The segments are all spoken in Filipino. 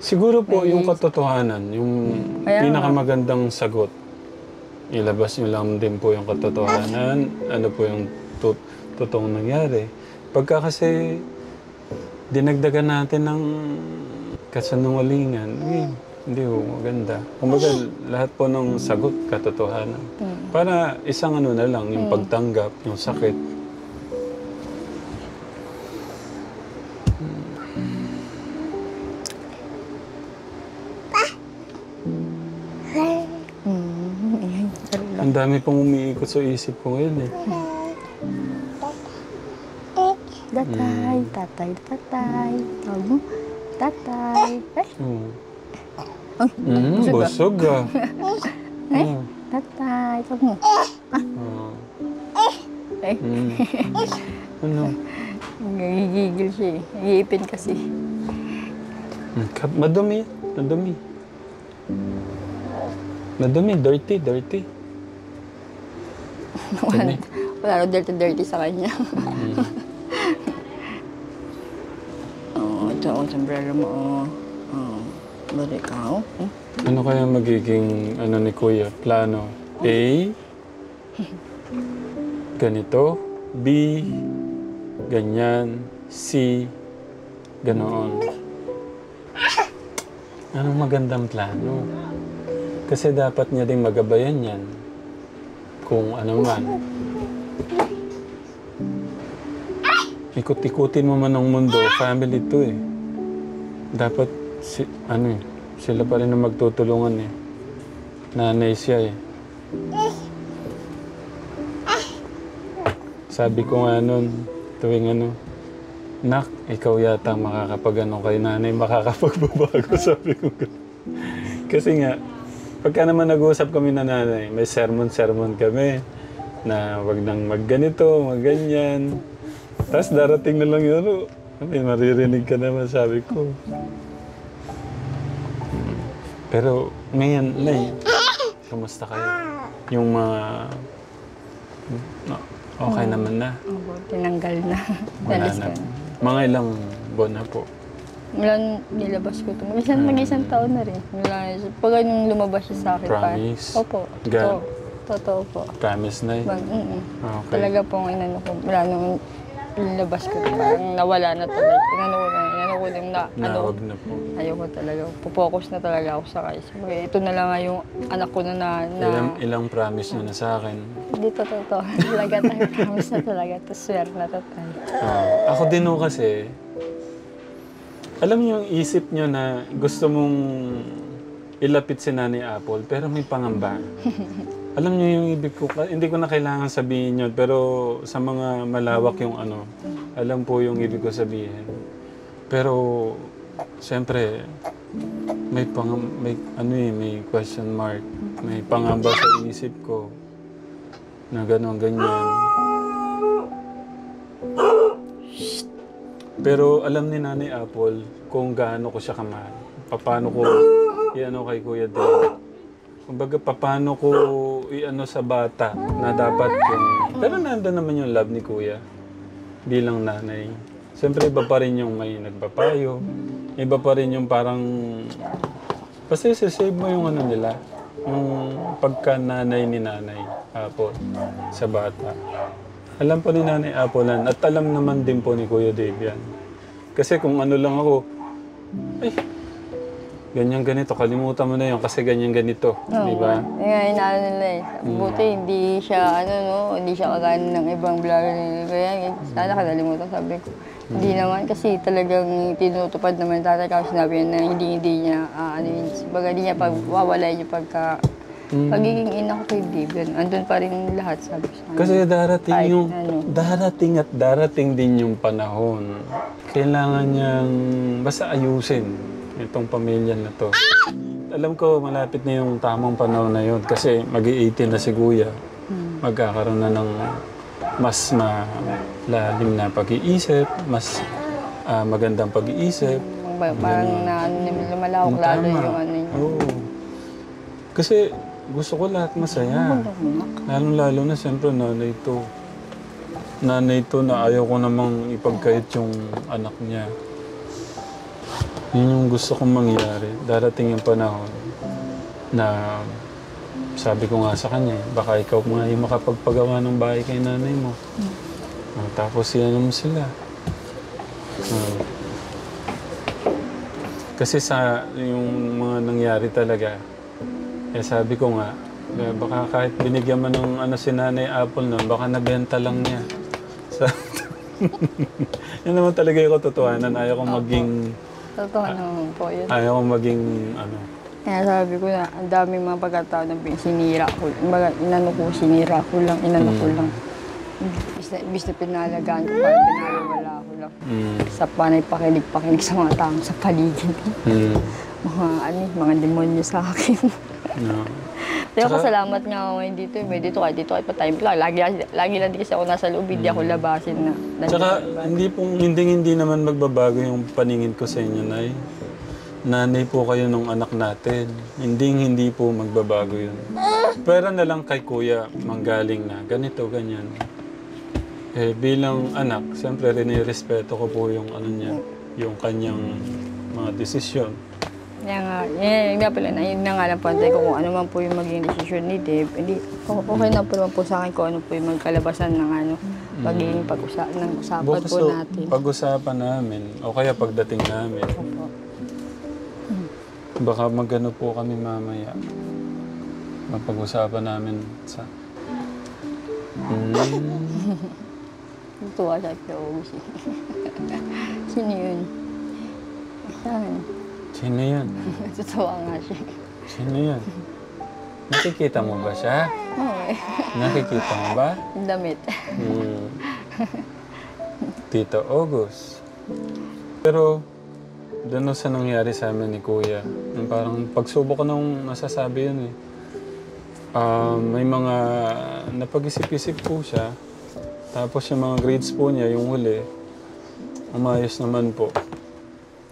Siguro po yung katotohanan, yung pinakamagandang sagot. Ilabas nyo lang din po yung katotohanan, ano po yung totoong nangyari. Pagka kasi dinagdagan natin ng kasinungalingan, hindi po maganda. Kumbaga, lahat po ng sagot, katotohanan. Para isang ano na lang, yung pagtanggap, yung sakit. Ang dami pong umiikot sa isip ko ngayon eh. Tatay, tatay, tatay. Tawag mo? Tatay. Busog ah. Tatay. Tawag mo. Ano? Nagigigil siya eh. Nag-iipin kasi. Madumi. Madumi. Madumi. Dirty. Dirty. Wala rin dirty sa kanya. Ito ang sombrero mo. Balik ka. Ano kaya magiging ano ni Kuya? Plano? A? Ganito. B? Ganyan. C? Ganoon. Anong magandang plano? Kasi dapat niya ding magabayan yan. Kung ano man. Ikot-ikutin mo man ang mundo, family to eh. Dapat, sila pa rin ang magtutulungan eh. Nanay siya eh. Sabi ko nga nun, tuwing Nak, ikaw yata makakapag-ano kay nanay, makakapagbabago, sabi ko. Kasi nga, pagka naman nag-uusap kami na nanay, may sermon-sermon kami na wag nang magganito, magganyan. Tapos darating na lang yun, may maririnig ka naman, sabi ko. Pero ngayon, Nay, kamusta kayo? Yung mga... okay naman na? Oo, tinanggal na. Wala na. Mga ilang buwan na po? Wala nilabas ko ito. Mag-isang taon na rin. Pag nung lumabas siya sa akin. Promise? Opo. Totoo po. Promise, Nay? Okay. Talaga pong inano ko. Wala nung nilabas ko ito. Parang nawala na talaga. Inano ko din na. Nawag na po. Ayoko talaga. Pupokus na talaga ako sa kaya. Ito na lang yung anak ko na Ilang promise nyo na sa akin? Hindi totoo. Talaga tayo. Promise na talaga. Tapos swear na tayo. Ako din ho kasi, alam niyo yung isip niyo na gusto mong ilapit si Nanay Apple, pero may pangamba. Alam niyo yung ibig ko, hindi ko na kailangan sabihin yun, pero sa mga malawak yung alam po yung ibig ko sabihin. Pero, siyempre, may question mark, may pangamba sa isip ko na gano'n, ganyan. Pero alam ni Nanay Apple kung gaano ko siya kamahal. Paano ko i-ano kay Kuya Dave. Kumbaga, paano ko i-ano sa bata na dapat yung... Pero nandun naman yung love ni Kuya bilang nanay. Siyempre, iba pa rin yung may nagpapayo. Iba pa rin yung parang... Kasi save mo yung ano nila. Yung pagka-nanay ni Nanay Apple sa bata. Alam po ni Nanay Apple at alam naman din po ni Kuya Dave yan. Kasi kung ano lang ako, ay, ganyan ganito, kalimutan mo na yun kasi ganyan ganito, di ba? Inaano nila eh. Buti hindi siya, hindi siya kagano ng ibang vlogger. Kaya sana nakalimutan, sabi ko. Hindi naman kasi talagang tinutupad naman tatay kasi sinabi niya na hindi niya, hindi niya pagwawalay yung pagiging ina ko kay Dave, andun pa rin lahat, sabi ko. Kasi darating din yung panahon. Kailangan niyang basta ayusin itong pamilya na to. Alam ko malapit na yung tamang panahon na yun kasi mag-i-18 na si Kuya. Magkakaroon na ng mas malalim na pag-iisip, mas magandang pag-iisip. Parang lumalawak lalo yung ano niya. Oo. Kasi gusto ko lahat masaya. Lalo na siyempre nanay to. Nanay to na ayaw ko namang ipagkait yung anak niya. Yun yung gusto kong mangyari. Darating yung panahon na sabi ko nga sa kanya, baka ikaw nga yung makapagpagawa ng bahay kay nanay mo. Tapos yan mo sila. Kasi sa yung mga nangyari talaga, sabi ko nga, baka kahit binigyan mo ng si nanay Apple nun, baka nabenta lang niya. Yan naman talaga yung katotohanan. Ayaw kong maging... Totoo naman po yun. Ayaw kong maging Kaya sabi ko na, ang daming mga pagkataon na sinira ko. Sinira ko lang. Bis na pinalagaan ko, parang pinalawala ko lang. Sa panay pakinig sa mga taong sa paligid. Mga demonyo sa akin. Pero salamat nga ako ngayon dito. Dito kahit pa-time lang. Lagi lang din kasi ako nasa loob, hindi ako labasin na. Tsaka hindi naman magbabago yung paningin ko sa inyo, Nay. Nanay po kayo nung anak natin. Hindi po magbabago yun. Pwera na lang kay Kuya, manggaling na. Ganito, ganyan. Bilang anak, siyempre rin-respeto ko po yung niya, yung kanyang mga desisyon. Yun na nga lang po, antay ko kung ano man po yung maging desisyon ni Dave. Okay na po naman po sa akin kung ano po yung magkalabasan ng magiging ng usapan po natin. Pag-usapan namin, o kaya pagdating namin. Baka magano po kami mamaya. Mapag-usapan namin sa... Tuwa siya kay August. Sino yun? Saan? Sino yun? Tutuwa nga siya. Sino yun? Nakikita mo ba siya? Oo eh. Nakikita mo ba? Damit. Tito August. Pero, doon sa nangyari sa amin ni Kuya, yung parang pagsubok ko nung nasasabi yun eh. May mga napag-isip-isip po siya. Tapos yung mga grades po niya, yung huli, umayos naman po.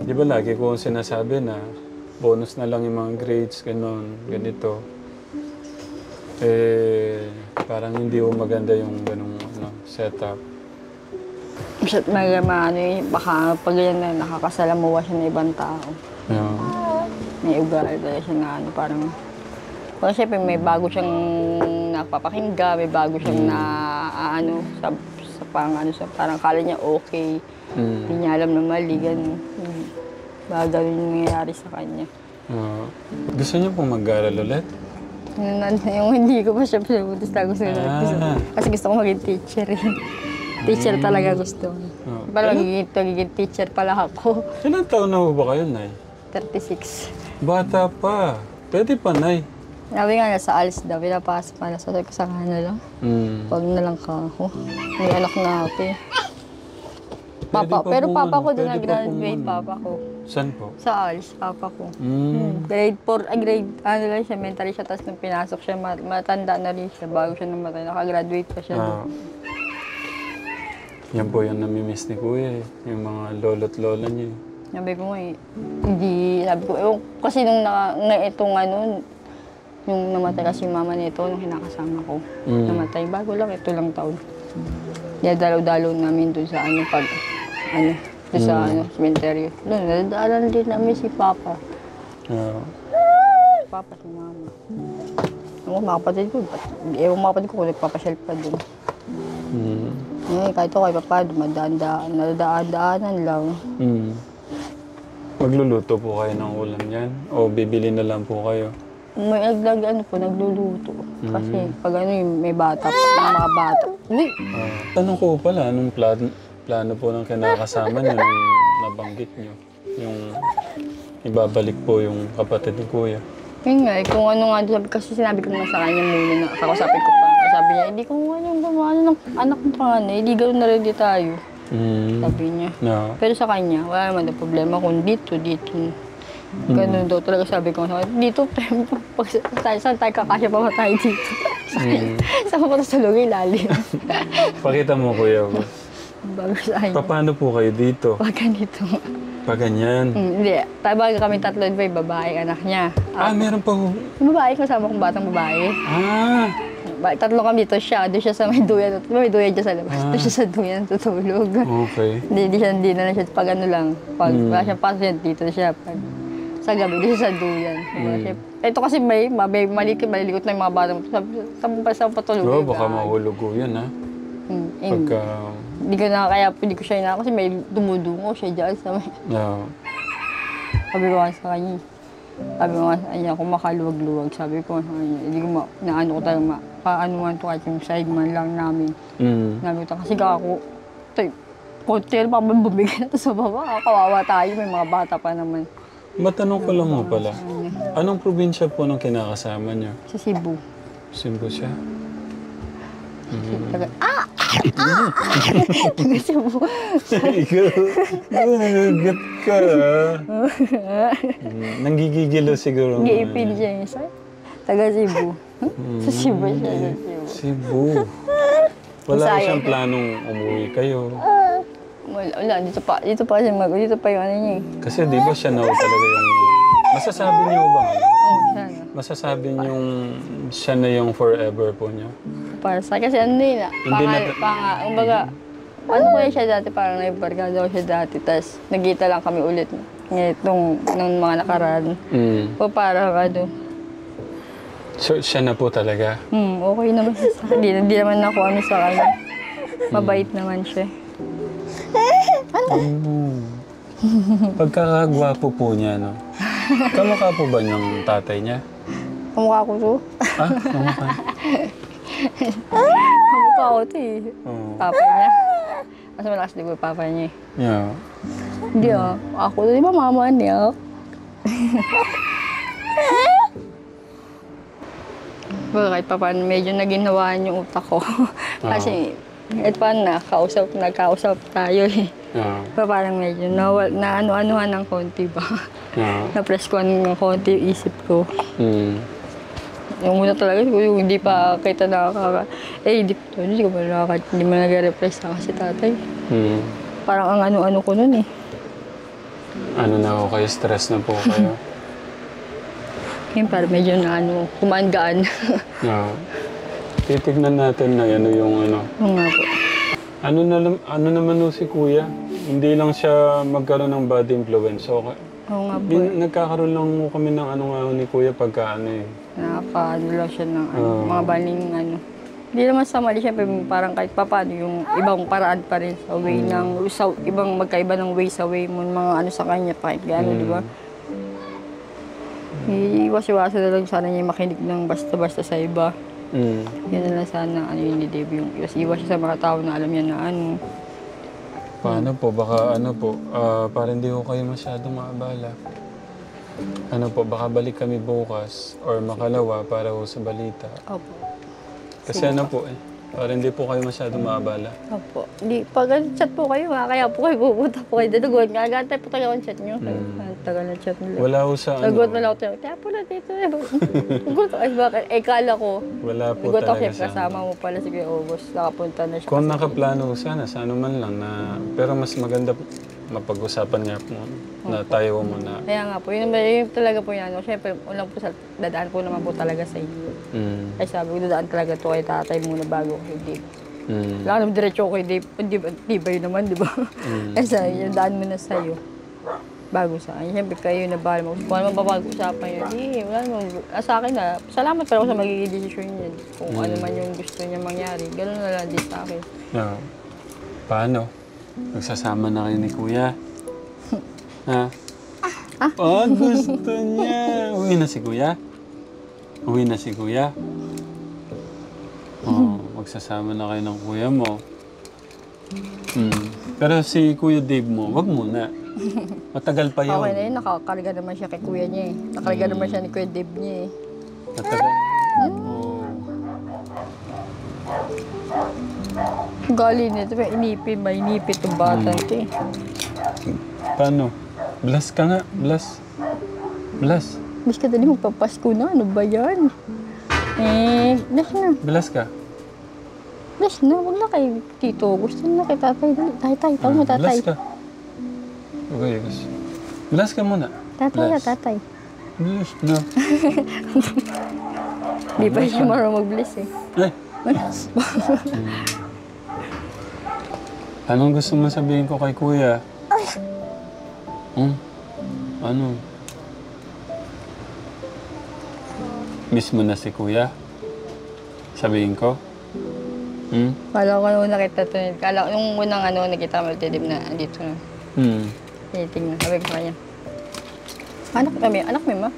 Di ba lagi ko sinasabi na bonus na lang yung mga grades, ganito. Parang hindi po maganda yung ganung setup. Baka pag yan na nakakasalamuha siya ng ibang tao. Yeah. May ugali talaga siya na parang... Kasi siyempre may bago siyang napapakingga, may bago siyang parang kala niya okay. Hindi niya alam na mali, ganun. Baka ganun yung nangyayari sa kanya. Gusto niyo pong mag-aaral ulit? Yung hindi ko pa siya pinabutas na gusto ko. Kasi gusto ko maging teacher eh. Teacher talaga gusto ko. Parang magiging teacher pala ako. Ilang taon na ba kayo, Nay? 36. Bata pa. Pwede pa, Nay. Sabi nga sa ALS daw, pinapasok ka na. Sabi ko sa kanya lang. Huwag na lang ka ako. May anak na ako eh. Pero papa ko doon nag-graduate, papa ko. Saan po? Sa ALS, papa ko. Grade 4, lang siya, mentally siya. Tapos nung pinasok siya, matanda na rin siya. Bago siya namatay, nakagraduate pa siya doon. Yan po yung namimiss ni Kuya eh. Yung mga lolo't lola niya eh. Sabi ko nga sabi ko, kasi nung yung namatay kasi yung mama nito, nung kinakasama ko, namatay. Bago lang, ito lang taon. Dalaw-dalaw namin doon sa cemetery. Doon, nadaanan din namin si Papa. Papa, si Mama. Mga kapatid ko, kung nagpapasyal pa doon. Kahit ako kay Papa, nadaan-daanan lang. Magluluto po kayo ng ulam yan? O bibili na lang po kayo? May nagluluto. Kasi pag may bata, mga bata. Uy! Tanong ko pala, anong plano po ng kinakasama niyo nung nabanggit niyo? Yung ibabalik po yung kapatid ni Kuya. Yun nga, kung ano nga, kasi sinabi ko nga sa kanya muna na kakasapin ko pa. Sabi niya, hindi ko ng anak ng panganay, hindi gano'n na rin tayo. Sabi niya. No. Pero sa kanya, wala naman na problema kung dito. Ganun daw talaga sabi ko sa dito, saan tayo kakasya pa ba tayo dito? Saan pa sa lugay lalim? Pakita mo, Kuya. Bago sa akin. Paano po kayo dito? Pag ganito. Pag ganyan? Hindi. Tayo kami tatlo, babae, anak niya. Meron pa ho. Yung babae, kasama kong batang babae. tatlo kami dito siya. Doon siya sa may duyan. May duyan dyan sa labas. Doon siya sa duyan tutulog. Okay. Hindi na lang siya pag ano lang. Pag wala siyang pasok siya, dito na siya. Pag, sa gabi, dito siya sa duyan. Ito kasi malilikot na yung mga bata. Sa patulog. Oo, baka mahulog ko yan, ha? Pagka... Hindi ko siya ina kasi may dumudungo siya dyan sa may... Yeah. Sabi ko sa kanya. Sabi ko sa kanya, kung makaluwag-luwag, sabi ko sa kanya, hindi ko naano ko talaga paano to kahit yung side man lang namin. Sabi ko, kasi ako, konti pa ba bumigay na to sa baba? Kawawa tayo, may mga bata pa naman. Matanong ko lang mo pala. Anong probinsya po nung kinakasama niyo? Sa Cebu. Cebu siya? Taga Cebu. Ikaw, nanagat ka. Nanggigigilo siguro. Giipin siya yung isa. Taga Cebu. Sa Cebu siya. Cebu. Wala siyang planong umuwi kayo. Wala, dito pa siya dito pa yung ano niya. Kasi di ba siya na talaga yung... Masasabi niyo ba? Oo, siya na. Masasabi niyong siya na yung forever po niyo? Para sa kasi ano yun, kumbaga, ano ko siya dati, parang naibarkada ko siya dati, tapos nagkita lang kami ulit nung mga nakaraan. O parang ano. So, siya na po talaga? Okay naman siya sa akin. Hindi naman ako ano sa kanya. Mabait naman siya. Pagkakagwapo po niya, no? Kamukha po ba niyang tatay niya? Kamukha ko to. Ah, kamukha. Kamukha ko to eh. Papa niya. Mas malakas di ko yung papa niya eh. Yeah. Hindi ako to, di ba mama niya? Well, kahit pa paano, medyo naginawaan yung utak ko. Kasi, kahit paano nagkausap tayo eh. Parang medyo na-ano-anuhan ng konti ba? Na-press ko ng konti yung isip ko. Yung muna talaga, yung hindi pa kita hindi ko pa hindi mo nag-reply sa kasi tatay. Parang ang ano-ano ko nun eh. Ano na ako kayo? Stress na po kayo? Yung parang medyo kumaan-gaan. Titignan natin na ano yung ano. Oo nga po. Ano naman no si kuya? Hindi lang siya magkaroon ng bad influence. So, Oo nga po. nagkakaroon lang mo kami ng ano nga ni kuya pagka ano eh. Nakakadula siya ng mga baling ano. Hindi naman sa mali, syempre parang kahit papaano yung ibang paraan pa rin sa way ibang magkaiba ng way sa way mo, mga ano sa kanya kahit gaano, di ba? Iwas-iwasan na lang sana niya makinig ng basta-basta sa iba. Yan na lang sana yun ni Dave, yung iwas siya sa mga tao na alam niya na ano. Paano po? Baka ano po, para hindi ko kayo masyadong maabala. Ano po, baka balik kami bukas or makalawa para ho sa balita. Opo. Kasi ano po para hindi po kayo masyadong maabala. Opo. Pag chat po kayo kaya po kayo pupunta po kayo. Dadugot nga, agantay po tayo ang chat nyo. Tagal na chat nila. Wala ho sa ano. Dadugot na lang ako tayo. Kaya po na dito. Ay bakit? Kala ko. Wala po talaga talaga siya. Kasama mo pala si Kuya August. Nakapunta na siya. Kung nakaplano sana, sa ano man lang na... Pero mas maganda mapag-usapan niya po na tayo muna. Kaya nga po, yun talaga po yan. Siyempre, unang po dadaan po naman po talaga sa inyo. Ay sabi ko, dadaan talaga to kay tatay muna bago kay Dave. Wala naman diretso kay Dave. Di ba yun naman, di ba? Ay sabi, daan mo na sa'yo. Bago sa akin. Siyempre, kayo na bahal mo. Kung ano mapag-usapan yun, wala naman. Sa akin na, salamat pa ako sa magiging desisyon niya. Kung ano man yung gusto niya mangyari. Ganun na lang din sa akin. Paano? Nagsasama na kayo ni Kuya? Ha? Gusto niya. Uwi na si Kuya? Uwi na si Kuya? Magsasama na kayo ng Kuya mo. Pero si Kuya Dave mo, wag muna. Matagal pa yun. Okay na yun, nakakarga naman siya kay Kuya niya eh. Nakakarga naman siya ni Kuya Dave niya eh. Matagal. Gali nito, may inipit yung bata ito eh. Paano? Bless ka nga, bless. Bless. Mas ka dali magpapasko na, ano ba yan? Bless na. Bless ka. Bless na, huwag na kay Tito. Gusto na kay tatay. Tatay, tawag mo tatay. Bless ka. Okay, guys. Bless ka muna. Tatay na, tatay. Bless na. Hindi pa siya marunong mag-bless eh. Ay! Anong gusto mo sabihin ko kay kuya? Ano? Miss mo na si kuya? Sabihin ko? Kala ko nung nakita to. Kala ko nung unang nakita mo tilim na andito na. Tinitingnan. Sabi ko sa kanya. Anak mo ma?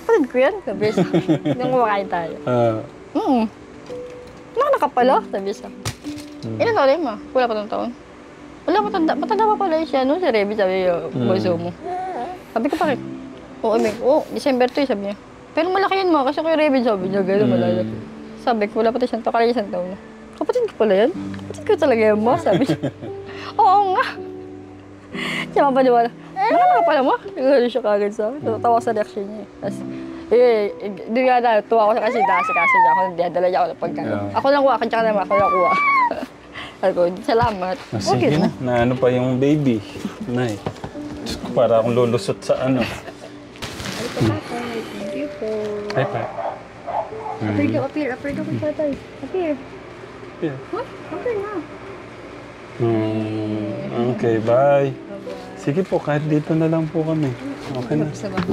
Kapatid ko yan. Sabi sa nung kumakain tayo. Anak ka pala. Sabi sa ilan taon ma? Wala pa taon. Wala, matanda pa pala siya, no? Si Reby, sabi yung boso mo. Sabi ko, bakit? December 2, sabi niya. Pero malaki yan mo, kasi kay Reby, sabi niya, gano'n malaki. Sabi ko, wala pa tayo kala isang taon na. Kapatid ko pala yan? Kapatid ko talaga yan mo, sabi niya. Oo nga. Siya mapaniwala. Nakala ka pala mo? Nagano siya kagad sa akin. Tawa sa reaction niya. Tapos, doon nga na, tuwa ko siya kasi nakasikaso niya ako, dala niya ako ng pagkain. Ako lang kuha, tsaka naman ako lang kuha. Sabi ko, salamat. Sige na, na ano pa yung baby. Nay, Diyos ko, para akong lulusot sa ano. Thank you po. Ay pa. Appear daw kay tatay. Appear. Yeah. Huh? Appear na. Okay, bye. Sige po, kahit dito na lang po kami. Okay na. Sa baba.